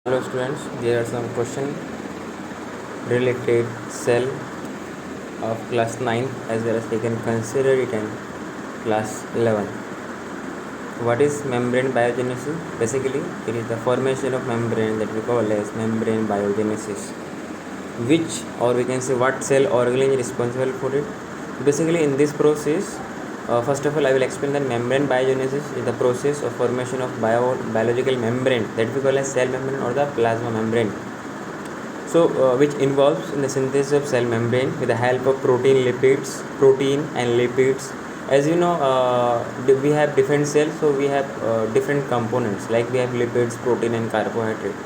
Hello students, there are some questions related cell of class 9 as well as we can consider it in class 11. What is membrane biogenesis? Basically, it is the formation of membrane that we call as membrane biogenesis. Which, or we can say what cell organ is responsible for it? Basically, in this process, first of all, I will explain that membrane biogenesis is the process of formation of biological membrane that we call as cell membrane or the plasma membrane. So, which involves in the synthesis of cell membrane with the help of protein and lipids. As you know, we have different cells, so we have different components like we have lipids, protein, and carbohydrate.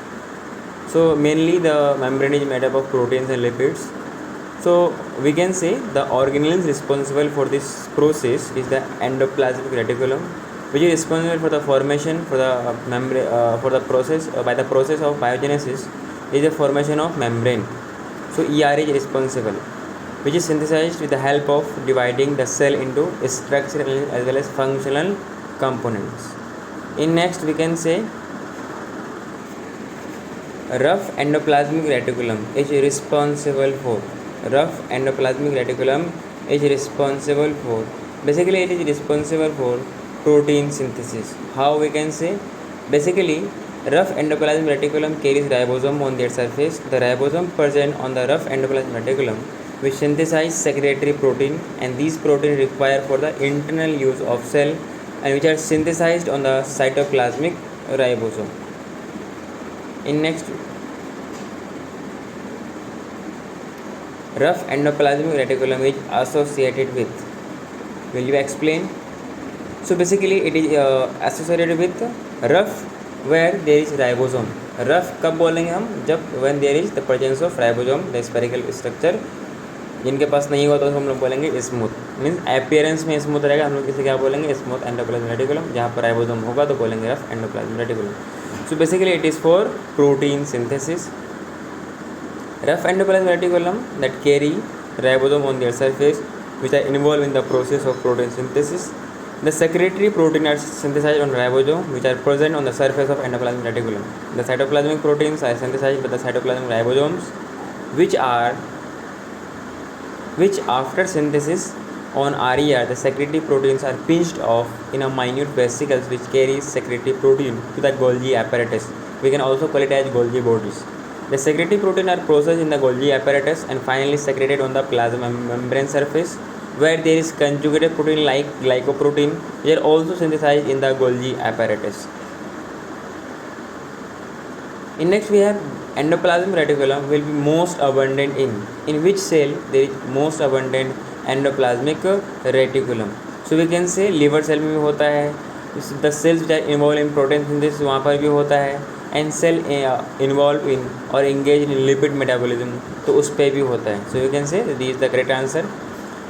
So mainly the membrane is made up of proteins and lipids. So we can say the organelles responsible for this process is the endoplasmic reticulum, which is responsible for the formation for the membrane for the process by the process of biogenesis is the formation of membrane. So ER is responsible, which is synthesized with the help of dividing the cell into structural as well as functional components. In next we can say rough endoplasmic reticulum is responsible for basically it is responsible for protein synthesis. How we can say? Basically, rough endoplasmic reticulum carries ribosome on their surface. The ribosome present on the rough endoplasmic reticulum which synthesize secretory protein, and these proteins required for the internal use of cell and which are synthesized on the cytoplasmic ribosome. In next, rough endoplasmic reticulum is associated with, will you explain? So basically it is associated with rough where there is ribosome. rough कब बोलेंगे हम? जब when there is the presence of ribosome, the spherical structure. जिनके पास नहीं होता तो हम लोग बोलेंगे स्मूथ, मीन्स अपीयरेंस में स्मूथ रहेगा, हम लोग किसे क्या बोलेंगे? Smooth endoplasmic reticulum. जहाँ पर राइबोसोम होगा तो बोलेंगे rough endoplasmic reticulum. So basically it is for protein synthesis. Rough endoplasmic reticulum that carry ribosome on their surface which are involved in the process of protein synthesis. The secretory protein are synthesized on ribosome which are present on the surface of endoplasmic reticulum. The cytoplasmic proteins are synthesized by the cytoplasmic ribosomes which after synthesis on RER the secretory proteins are pinched off in a minute vesicles which carries secretory protein to the Golgi apparatus. We can also call it as Golgi bodies. The secretory protein are processed in the Golgi apparatus and finally secreted on the plasma membrane surface where there is conjugated protein like glycoprotein. They are also synthesized in the Golgi apparatus. In next we have endoplasmic reticulum will be most abundant in which cell there is most abundant endoplasmic reticulum. So we can say liver cell में भी होता है, the cells which are involved in protein synthesis वहाँ पर भी होता है, and cell involved in or engaged in lipid metabolism तो उस पर भी होता है. So you can say this is the correct answer.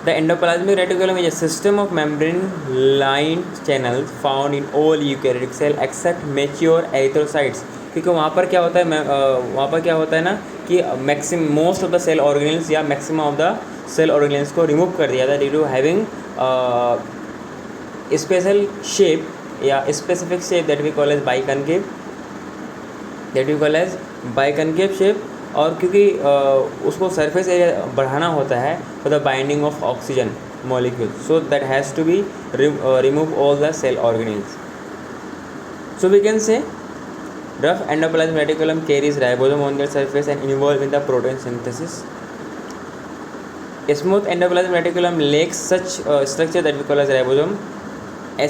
The endoplasmic reticulum is a system of membrane-lined channels found in all eukaryotic cell except mature erythrocytes. क्योंकि वहाँ पर क्या होता है ना कि most of the cell organelles या maximum of the cell organelles को रिमूव कर दिया था due to having special shape या specific shape that we call as biconcave shape. और क्योंकि उसको सरफेस एरिया बढ़ाना होता है for the binding of oxygen molecule, so that has to be remove all the cell organelles. So we can say rough endoplasmic reticulum carries ribosome on their surface and involved in the protein synthesis. A smooth endoplasmic reticulum lacks such structure that we call as ribosome.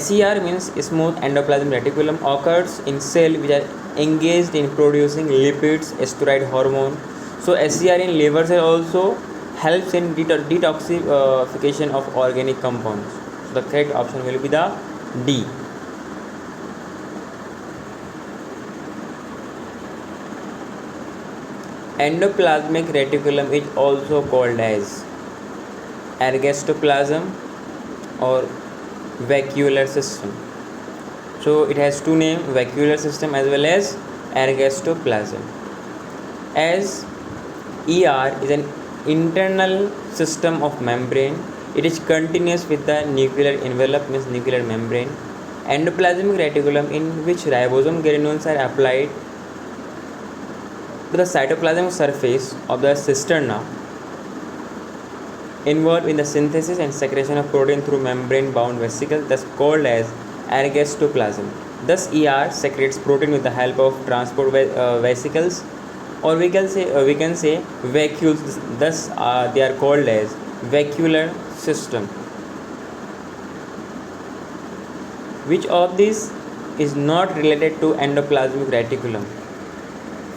SER means smooth endoplasmic reticulum occurs in cell which are engaged in producing lipids, steroid hormone. So SER in liver cell also helps in detoxification of organic compounds. So the correct option will be the D. Endoplasmic reticulum is also called as ergastoplasm or vacuolar system. So it has two names, vacuolar system as well as ergastoplasm. As ER is an internal system of membrane, it is continuous with the nuclear envelope, means nuclear membrane. Endoplasmic reticulum in which ribosome granules are applied the cytoplasmic surface of the cisterna involved in the synthesis and secretion of protein through membrane-bound vesicles, thus called as ergastoplasm. Thus, ER secretes protein with the help of transport vesicles, or we can say vacuoles. Thus, they are called as vacuolar system. Which of these is not related to endoplasmic reticulum?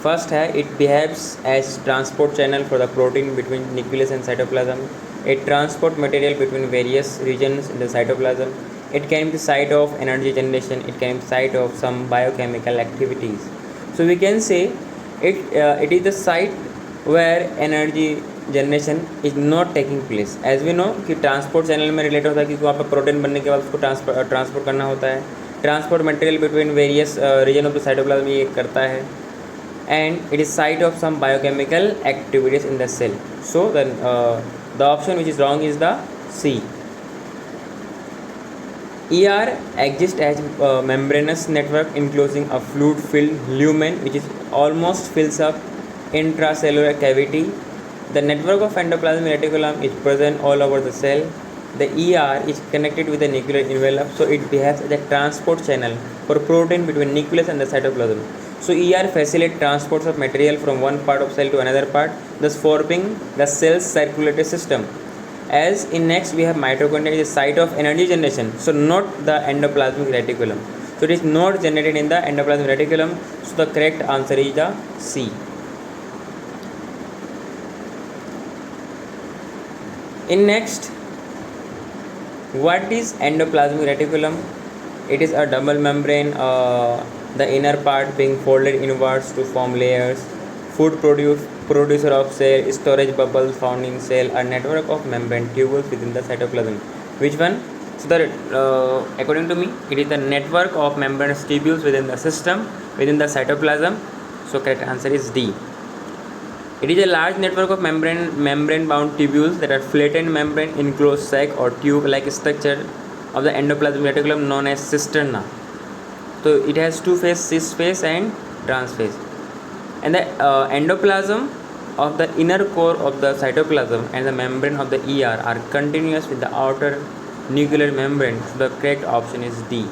First है, it behaves as transport channel for the protein between nucleus and cytoplasm. It transport material between various regions in the cytoplasm. It can be site of energy generation. It can be site of some biochemical activities. So we can say it is the site where energy generation is not taking place. As we know कि transport channel में relate होता है क्योंकि वहाँ पर protein बनने के बाद उसको ट्रांसपोर्ट करना होता है. Transport material between various region of the cytoplasm ये करता है. And it is site of some biochemical activities in the cell. So the option which is wrong is the C. ER exists as a membranous network enclosing a fluid-filled lumen which is almost fills up intracellular cavity. The network of endoplasmic reticulum is present all over the cell. The ER is connected with the nuclear envelope, so it behaves as a transport channel for protein between nucleus and the cytoplasm. So ER facilitates transports of material from one part of cell to another part, thus forming the cell's circulatory system. As in next we have mitochondria is a site of energy generation, so not the endoplasmic reticulum. So it is not generated in the endoplasmic reticulum. So the correct answer is the C. In next, what is endoplasmic reticulum? It is a double membrane, the inner part being folded inwards to form layers. Food producer of cell, storage bubbles found in cell, a network of membrane tubules within the cytoplasm. Which one? So according to me, it is the network of membranous tubules within the system, within the cytoplasm. So correct answer is D. It is a large network of membrane-bound tubules that are flattened membrane enclosed sac or tube-like structure of the endoplasmic reticulum known as cisterna. So it has two phases, cis phase and trans phase. And the endoplasm of the inner core of the cytoplasm and the membrane of the ER are continuous with the outer nuclear membrane. So the correct option is D.